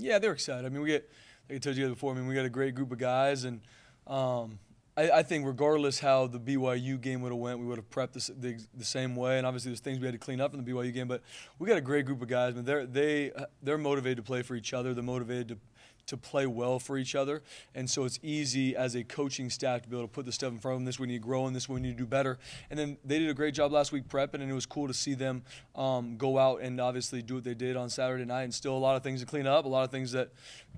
Yeah, they're excited. I mean, like I told you before, I mean, we got a great group of guys, and I think regardless how the BYU game would have went, we would have prepped the same way. And obviously, there's things we had to clean up in the BYU game, but we got a great group of guys. I mean, they're motivated to play for each other. They're motivated to play well for each other. And so it's easy as a coaching staff to be able to put the stuff in front of them. This we need to grow in, this we need to do better. And then they did a great job last week prepping, and it was cool to see them go out and obviously do what they did on Saturday night. And still a lot of things to clean up, a lot of things that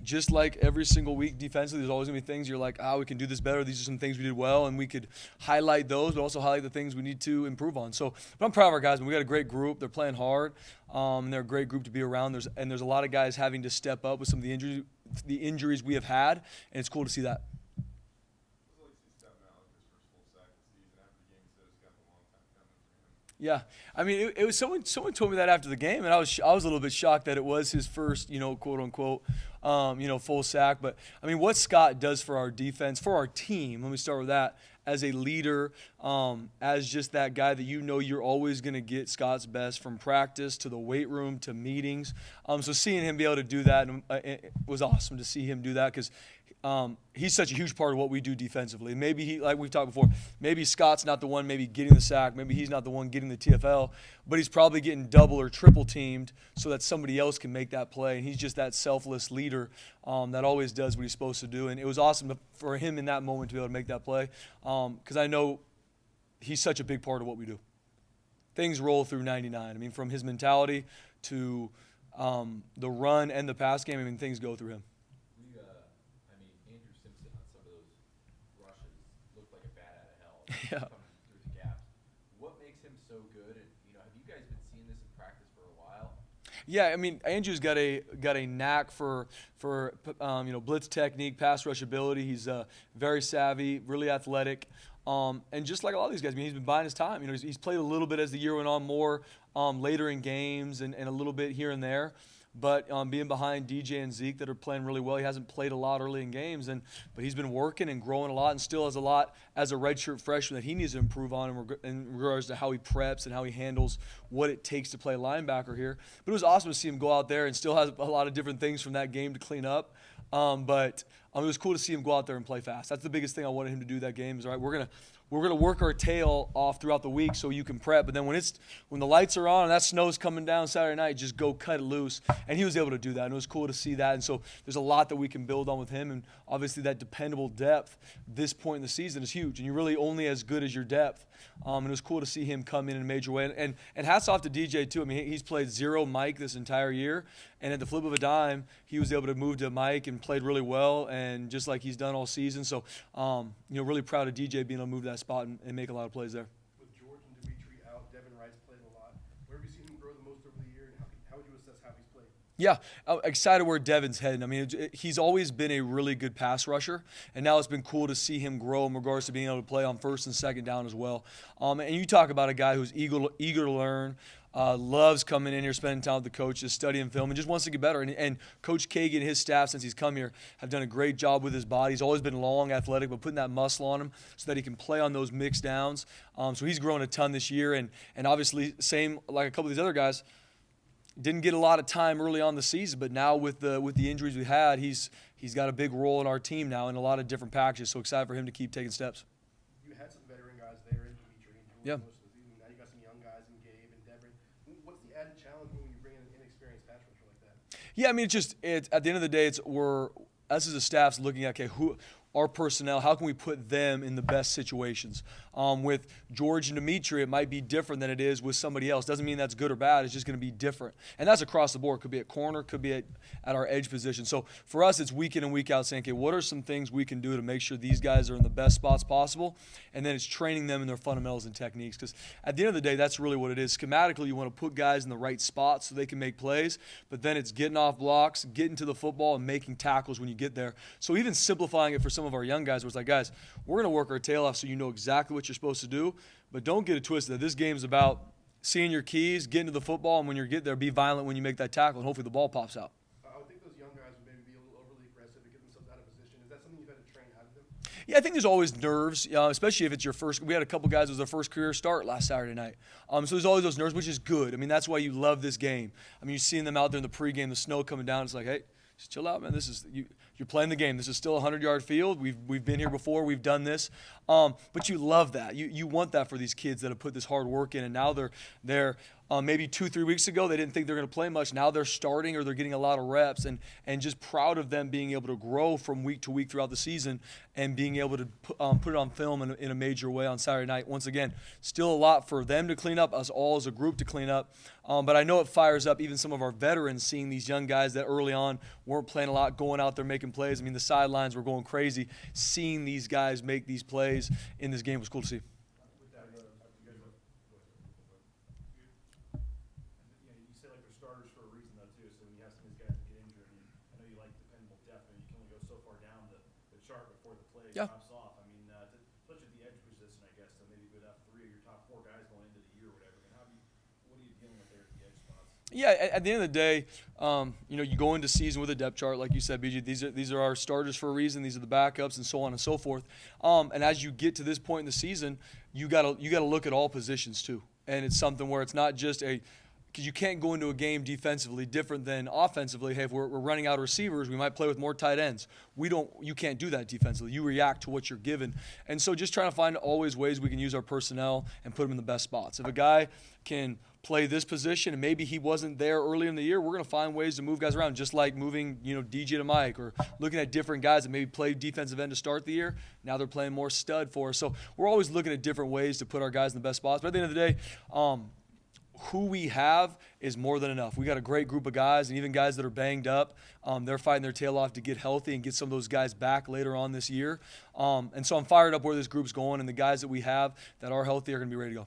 just like every single week defensively, there's always going to be things you're like, we can do this better. These are some things we did well, and we could highlight those, but also highlight the things we need to improve on. So but I'm proud of our guys. We got a great group. They're playing hard. And they're a great group to be around. There's a lot of guys having to step up with some of the injuries we have had, and it's cool to see that. Yeah, I mean, it was someone told me that after the game, and I was a little bit shocked that it was his first, quote unquote, full sack. But I mean, what Scott does for our defense, for our team. Let me start with that. As a leader, as just that guy that you're always going to get Scott's best from practice to the weight room to meetings. So seeing him be able to do that it was awesome to see him do that because he's such a huge part of what we do defensively. Maybe like we've talked before, maybe Scott's not the one maybe getting the sack. Maybe he's not the one getting the TFL, but he's probably getting double or triple teamed so that somebody else can make that play. And he's just that selfless leader that always does what he's supposed to do. And it was awesome for him in that moment to be able to make that play because I know he's such a big part of what we do. Things roll through 99. I mean, from his mentality to the run and the pass game, I mean, things go through him. Yeah. Through the gaps. What makes him so good? And have you guys been seeing this in practice for a while? Yeah, I mean, Andrew's got a knack for blitz technique, pass rush ability. He's very savvy, really athletic, and just like a lot of these guys, I mean, he's been buying his time. He's played a little bit as the year went on, more later in games and a little bit here and there. But being behind DJ and Zeke that are playing really well, he hasn't played a lot early in games, but he's been working and growing a lot and still has a lot as a redshirt freshman that he needs to improve on in regards to how he preps and how he handles what it takes to play linebacker here. But it was awesome to see him go out there and still has a lot of different things from that game to clean up. But it was cool to see him go out there and play fast. That's the biggest thing I wanted him to do that game is, all right, we're gonna work our tail off throughout the week so you can prep. But then when the lights are on and that snow's coming down Saturday night, just go cut it loose. And he was able to do that, and it was cool to see that. And so there's a lot that we can build on with him. And obviously that dependable depth this point in the season is huge. And you're really only as good as your depth. And it was cool to see him come in a major way. And hats off to DJ too. I mean, he's played zero Mike this entire year. And at the flip of a dime, he was able to move to Mike and played really well, and just like he's done all season. So, really proud of DJ being able to move that spot and make a lot of plays there. With George and Dimitri out, Devin Wright's played a lot. Where have you seen him grow the most over the year, and how would you assess how he's played? Yeah, I'm excited where Devin's heading. I mean, he's always been a really good pass rusher, and now it's been cool to see him grow in regards to being able to play on first and second down as well. And you talk about a guy who's eager to learn, loves coming in here, spending time with the coaches, studying film, and just wants to get better. And Coach Kagan and his staff, since he's come here, have done a great job with his body. He's always been long, athletic, but putting that muscle on him so that he can play on those mixed downs. So he's grown a ton this year, and obviously, same like a couple of these other guys, didn't get a lot of time early on the season, but now with the injuries we had, he's got a big role in our team now in a lot of different packages. So excited for him to keep taking steps. You had some veteran guys there in Dimitri and Yeah. most of the season. Now you got some young guys in Gabe and Devin. What's the added challenge when you bring in an inexperienced pass rusher like that? Yeah, I mean, it's at the end of the day, we're us as a staff's looking at who our personnel, how can we put them in the best situations? With George and Dimitri, it might be different than it is with somebody else. Doesn't mean that's good or bad. It's just going to be different. And that's across the board. Could be at corner, could be at our edge position. So for us, it's week in and week out saying, okay, what are some things we can do to make sure these guys are in the best spots possible? And then it's training them in their fundamentals and techniques. Because at the end of the day, that's really what it is. Schematically, you want to put guys in the right spots so they can make plays. But then it's getting off blocks, getting to the football, and making tackles when you get there. So even simplifying it for some of our young guys, where it's like, guys, we're going to work our tail off so you know exactly what you're supposed to do, but don't get it twisted that this game is about seeing your keys, getting to the football, and when you get there, be violent when you make that tackle, and hopefully the ball pops out. I would think those young guys would maybe be a little overly aggressive and get themselves out of position. Is that something you've had to train out of them? Yeah, I think there's always nerves, especially if it's your first. We had a couple guys, it was their first career start last Saturday night. So there's always those nerves, which is good. I mean, that's why you love this game. I mean, you're seeing them out there in the pregame, the snow coming down. It's like, hey, Just chill out, man. This is you're playing the game. This is still a 100-yard field. We've been here before. We've done this. But you love that. You want that for these kids that have put this hard work in, and now they're maybe 2-3 weeks ago they didn't think they're going to play much. Now they're starting or they're getting a lot of reps, and just proud of them being able to grow from week to week throughout the season and being able to put it on film in a major way on Saturday night. Once again, still a lot for them to clean up, us all as a group to clean up. But I know it fires up even some of our veterans seeing these young guys that early on weren't playing a lot, going out there making plays. I mean, the sidelines were going crazy. Seeing these guys make these plays in this game was cool to see. You say like they're starters for a reason though too. So when you have some of these guys that get injured, I know you like dependable depth, and you can only go so far down the chart before the play drops off. I mean, especially at the edge position, I guess. So maybe we'd have 3 of your top 4 guys going into the year or whatever. I mean, what are you dealing with there at the edge spots? Yeah, at the end of the day, you go into season with a depth chart, like you said, BG. These are our starters for a reason. These are the backups, and so on and so forth. And as you get to this point in the season, you gotta look at all positions too. And it's something where it's not just because you can't go into a game defensively different than offensively. Hey, if we're running out of receivers, we might play with more tight ends. You can't do that defensively. You react to what you're given. And so just trying to find always ways we can use our personnel and put them in the best spots. If a guy can play this position and maybe he wasn't there early in the year, we're going to find ways to move guys around, just like moving, DJ to Mike, or looking at different guys that maybe played defensive end to start the year. Now they're playing more stud for us. So we're always looking at different ways to put our guys in the best spots. But at the end of the day, who we have is more than enough. We got a great group of guys, and even guys that are banged up, they're fighting their tail off to get healthy and get some of those guys back later on this year. And so I'm fired up where this group's going, and the guys that we have that are healthy are going to be ready to go.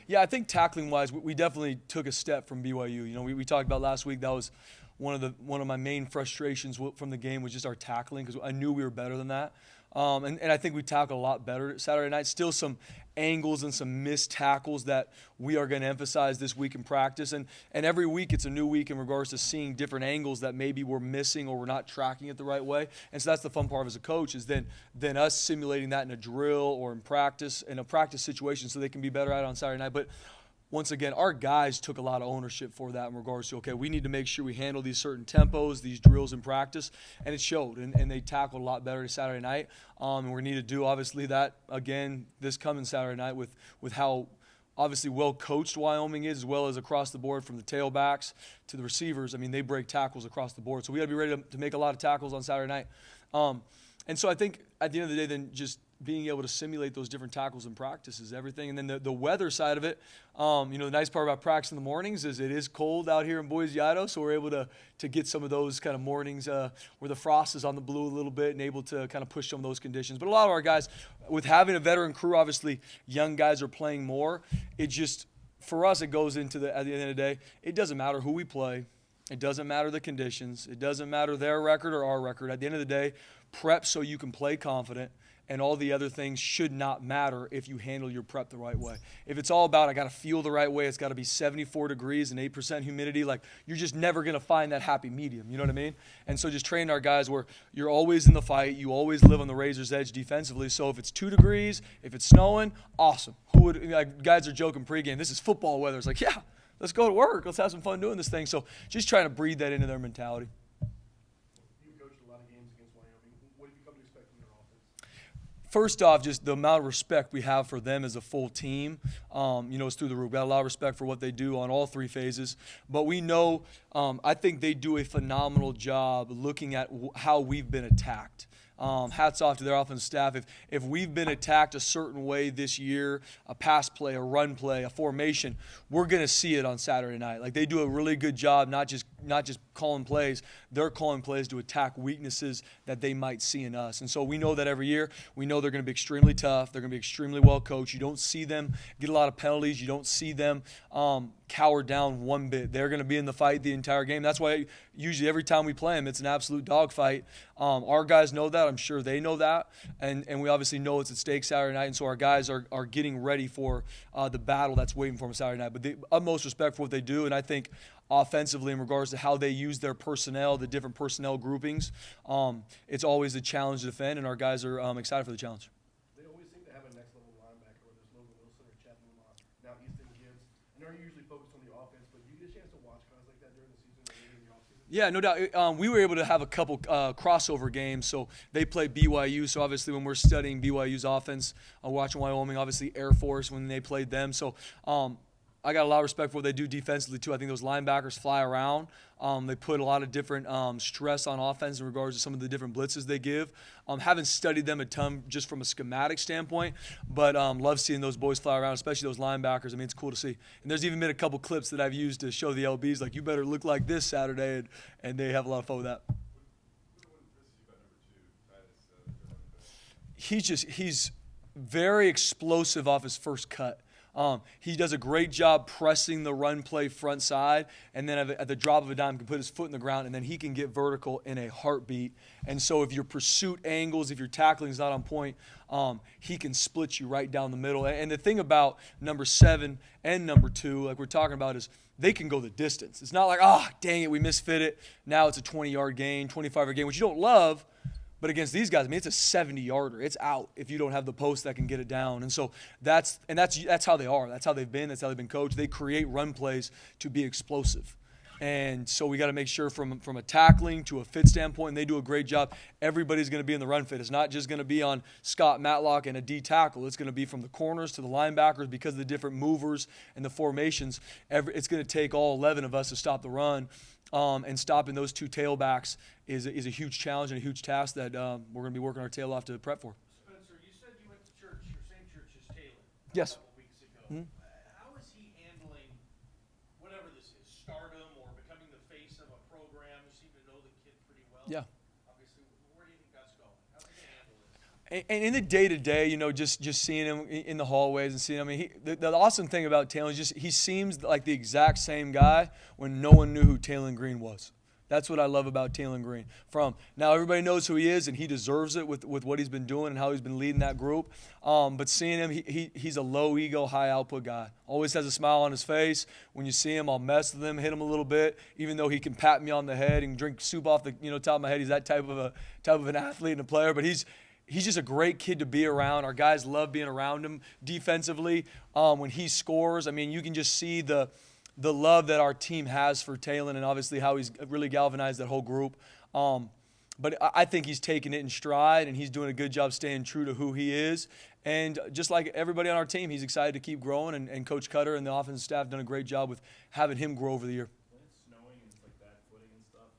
Yeah, I think tackling-wise, we definitely took a step from BYU. We talked about last week. That was one of my main frustrations from the game was just our tackling, because I knew we were better than that. And I think we tackled a lot better Saturday night. Still some angles and some missed tackles that we are going to emphasize this week in practice. And every week it's a new week in regards to seeing different angles that maybe we're missing or we're not tracking it the right way. And so that's the fun part as a coach, is then us simulating that in a drill or in a practice situation so they can be better at it on Saturday night. But once again, our guys took a lot of ownership for that in regards to, okay, we need to make sure we handle these certain tempos, these drills in practice, and it showed. And they tackled a lot better Saturday night. And we're going to need to do, obviously, that again this coming Saturday night with how obviously well coached Wyoming is, as well as across the board from the tailbacks to the receivers. I mean, they break tackles across the board. So we got to be ready to make a lot of tackles on Saturday night. And so I think at the end of the day, then just being able to simulate those different tackles in practice is everything. And then the weather side of it, the nice part about practice in the mornings is it is cold out here in Boise, Idaho, so we're able to get some of those kind of mornings where the frost is on the blue a little bit and able to kind of push some of those conditions. But a lot of our guys, with having a veteran crew, obviously young guys are playing more. It just, for us, it goes into at the end of the day, it doesn't matter who we play. It doesn't matter the conditions. It doesn't matter their record or our record. At the end of the day, prep so you can play confident, and all the other things should not matter if you handle your prep the right way. If it's all about I got to feel the right way, it's got to be 74 degrees and 8% humidity, like you're just never going to find that happy medium, you know what I mean? And so just train our guys where you're always in the fight, you always live on the razor's edge defensively. So if it's 2 degrees, if it's snowing, awesome. Guys are joking pregame, this is football weather. It's like, yeah, let's go to work. Let's have some fun doing this thing. So just trying to breathe that into their mentality. You coached a lot of games against Wyoming. What have you come to expect from their offense? First off, just the amount of respect we have for them as a full team, is through the roof. We got a lot of respect for what they do on all 3 phases. But we know, I think they do a phenomenal job looking at how we've been attacked. Hats off to their offensive staff. If we've been attacked a certain way this year, a pass play, a run play, a formation, we're going to see it on Saturday night. Like, they do a really good job, not just calling plays. They're calling plays to attack weaknesses that they might see in us. And so we know that every year. We know they're going to be extremely tough. They're going to be extremely well coached. You don't see them get a lot of penalties. You don't see them cower down one bit. They're going to be in the fight the entire game. That's why usually every time we play them, it's an absolute dogfight. Our guys know that. I'm sure they know that. And we obviously know it's at stake Saturday night. And so our guys are getting ready for the battle that's waiting for them Saturday night. But the utmost respect for what they do. And I think offensively in regards to how they use their personnel, the different personnel groupings. It's always a challenge to defend, and our guys are excited for the challenge. They always seem to have a next level linebacker, whether it's Logan Wilson or Chad Newmont, now Easton Gibbs. I know you're usually focused on the offense, but do you get a chance to watch guys like that during the season or maybe in the offseason? Yeah, no doubt. We were able to have a couple crossover games. So they play BYU. So obviously when we're studying BYU's offense, watching Wyoming, obviously Air Force when they played them. So I got a lot of respect for what they do defensively too. I think those linebackers fly around. They put a lot of different stress on offense in regards to some of the different blitzes they give. Haven't studied them a ton just from a schematic standpoint, but love seeing those boys fly around, especially those linebackers. I mean, it's cool to see. And there's even been a couple clips that I've used to show the LBs, like, you better look like this Saturday, and they have a lot of fun with that. He's very explosive off his first cut. He does a great job pressing the run play front side, and then at the drop of a dime can put his foot in the ground, and then he can get vertical in a heartbeat. And so if your pursuit angles, if your tackling is not on point, he can split you right down the middle. And the thing about number 7 and number 2, like we're talking about, is they can go the distance. It's not like, dang it, we misfit it. Now it's a 20-yard gain, 25-yard gain, which you don't love. But against these guys, I mean, it's a 70-yarder. It's out if you don't have the post that can get it down. And so that's how they are. That's how they've been. That's how they've been coached. They create run plays to be explosive. And so we got to make sure from a tackling to a fit standpoint, and they do a great job. Everybody's going to be in the run fit. It's not just going to be on Scott Matlock and a D tackle. It's going to be from the corners to the linebackers because of the different movers and the formations. It's going to take all 11 of us to stop the run. And stopping those 2 tailbacks is a huge challenge and a huge task that we're going to be working our tail off to prep for. Spencer, you said you went to church, your same church as Taylor. Yes. A couple weeks ago. How is he handling whatever this is, stardom or becoming the face of a program? You seem to know the kid pretty well. Yeah. Obviously, where do you think that's going? How's he going to handle this? And in the day-to-day, just seeing him in the hallways and seeing him, I mean, the awesome thing about Taylor is just he seems like the exact same guy when no one knew who Taylor Green was. That's what I love about Taylor Green. Now everybody knows who he is, and he deserves it with what he's been doing and how he's been leading that group. But seeing him, he's a low-ego, high-output guy. Always has a smile on his face. When you see him, I'll mess with him, hit him a little bit, even though he can pat me on the head and drink soup off the top of my head. He's that type of an athlete and a player, but he's just a great kid to be around. Our guys love being around him defensively. When he scores, I mean, you can just see the love that our team has for Taylor and obviously how he's really galvanized that whole group. But I think he's taking it in stride, and he's doing a good job staying true to who he is. And just like everybody on our team, he's excited to keep growing, and Coach Cutter and the offensive staff have done a great job with having him grow over the year. When it's snowing and it's like bad footing and stuff,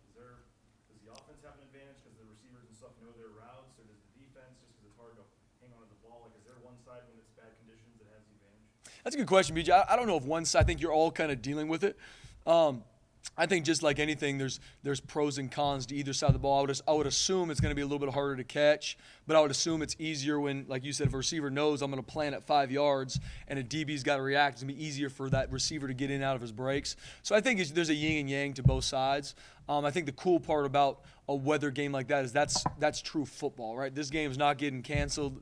does the offense have an advantage because the receivers and stuff know their routes, or does the defense, just because it's hard to hang on to the ball, like is there one side when it's bad conditions that has the advantage? That's a good question, BJ. I don't know if one side. I think you're all kind of dealing with it. I think just like anything, there's pros and cons to either side of the ball. I would assume it's going to be a little bit harder to catch, but I would assume it's easier when, like you said, if a receiver knows I'm going to plant at 5 yards and a DB's got to react, it's going to be easier for that receiver to get in and out of his breaks. So I think there's a yin and yang to both sides. I think the cool part about a weather game like that is that's true football, right? This game's not getting canceled.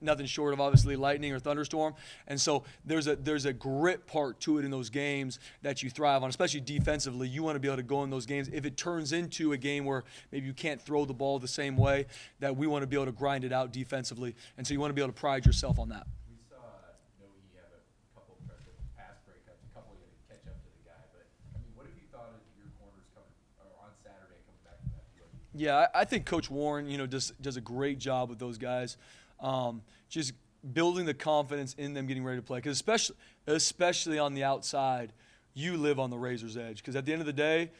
Nothing short of obviously lightning or thunderstorm, and so there's a grit part to it in those games that you thrive on, especially defensively. You want to be able to go in those games. If it turns into a game where maybe you can't throw the ball the same way, that we want to be able to grind it out defensively, and so you want to be able to pride yourself on that. We saw Noe have a couple impressive pass breakups, a couple you had to catch up to the guy. But I mean, what have you thought of your corners coming on Saturday coming back from that field? Yeah, I think Coach Warren, does a great job with those guys, just building the confidence in them getting ready to play. Because especially on the outside, you live on the razor's edge. Because at the end of the day,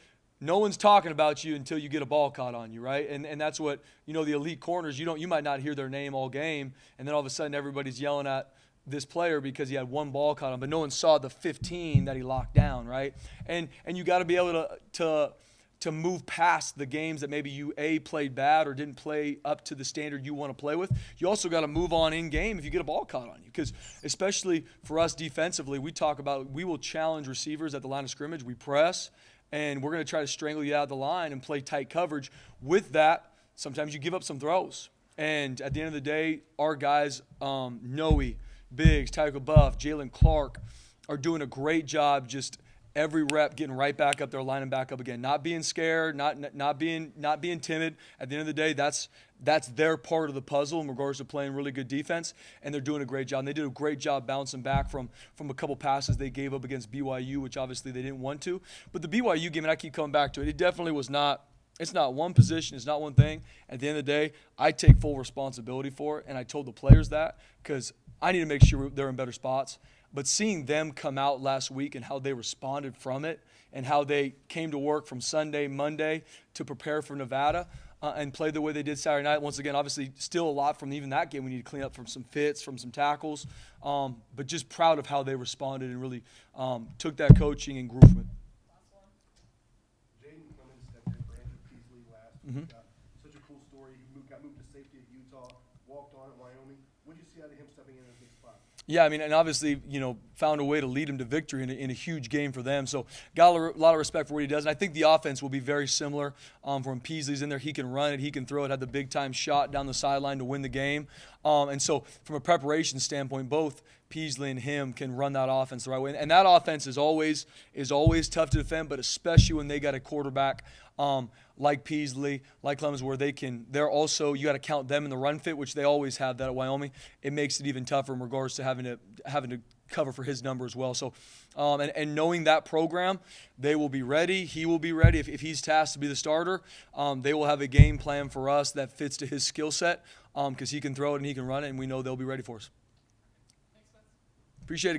no one's talking about you until you get a ball caught on you, right? And that's what the elite corners. You might not hear their name all game, and then all of a sudden everybody's yelling at this player because he had one ball caught on, but no one saw the 15 that he locked down, right? And you got to be able to move past the games that maybe you played bad or didn't play up to the standard you want to play with. You also got to move on in game if you get a ball caught on you, because especially for us defensively, we will challenge receivers at the line of scrimmage. We press, and we're going to try to strangle you out of the line and play tight coverage. With that, sometimes you give up some throws. And at the end of the day, our guys, Noe, Biggs, Tycho Buff, Jalen Clark, are doing a great job just every rep getting right back up there, lining back up again, not being scared, not being timid. At the end of the day, that's their part of the puzzle in regards to playing really good defense, and they're doing a great job. And they did a great job bouncing back from a couple passes they gave up against BYU, which obviously they didn't want to. But the BYU game, and I keep coming back to it, it definitely was not. It's not one position. It's not one thing. At the end of the day, I take full responsibility for it, and I told the players that because I need to make sure they're in better spots. But seeing them come out last week and how they responded from it and how they came to work from Sunday, Monday to prepare for Nevada and play the way they did Saturday night. Once again, obviously still a lot from even that game. We need to clean up from some fits, from some tackles. But just proud of how they responded and really took that coaching and grew from it. Jaden Clemens stepped in for Andrew Peasley last week. Such a cool story. He got moved to safety at Utah, walked on at Wyoming. What did you see out of him stepping in a big spot? Yeah, I mean, and obviously, found a way to lead him to victory in a huge game for them. So got a lot of respect for what he does. And I think the offense will be very similar. From Peasley's in there, he can run it, he can throw it, had the big-time shot down the sideline to win the game. And so from a preparation standpoint, both Peasley and him can run that offense the right way. And that offense is always tough to defend, but especially when they got a quarterback like Peasley, like Clemens, where they're also, you got to count them in the run fit, which they always have that at Wyoming. It makes it even tougher in regards to having to cover for his number as well. So, and knowing that program, they will be ready. He will be ready. If he's tasked to be the starter, they will have a game plan for us that fits to his skill set because he can throw it and he can run it, and we know they'll be ready for us. Appreciate it, guys.